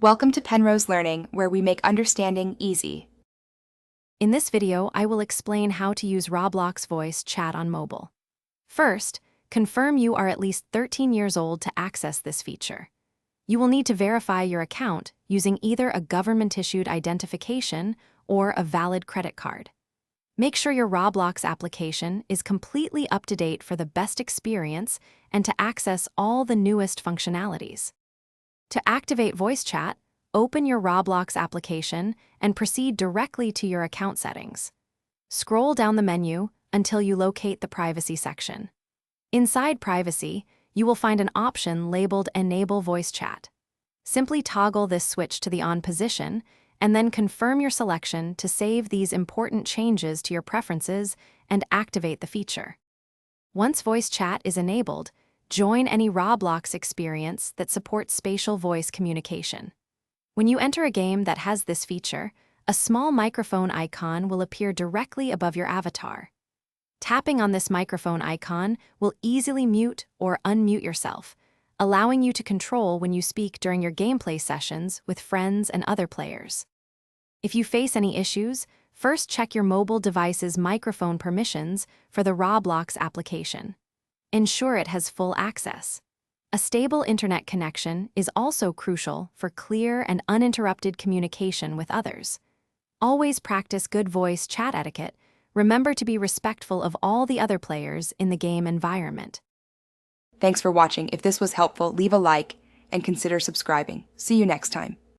Welcome to Penrose Learning, where we make understanding easy. In this video, I will explain how to use Roblox voice chat on mobile. First, confirm you are at least 13 years old to access this feature. You will need to verify your account using either a government-issued identification or a valid credit card. Make sure your Roblox application is completely up to date for the best experience and to access all the newest functionalities. To activate voice chat, open your Roblox application and proceed directly to your account settings. Scroll down the menu until you locate the privacy section. Inside privacy, you will find an option labeled Enable Voice Chat. Simply toggle this switch to the on position and then confirm your selection to save these important changes to your preferences and activate the feature. Once voice chat is enabled, join any Roblox experience that supports spatial voice communication. When you enter a game that has this feature, a small microphone icon will appear directly above your avatar. Tapping on this microphone icon will easily mute or unmute yourself, allowing you to control when you speak during your gameplay sessions with friends and other players. If you face any issues, first check your mobile device's microphone permissions for the Roblox application. Ensure it has full access. A stable internet connection is also crucial for clear and uninterrupted communication with others. Always practice good voice chat etiquette. Remember to be respectful of all the other players in the game environment. Thanks for watching. If this was helpful, leave a like and consider subscribing. See you next time.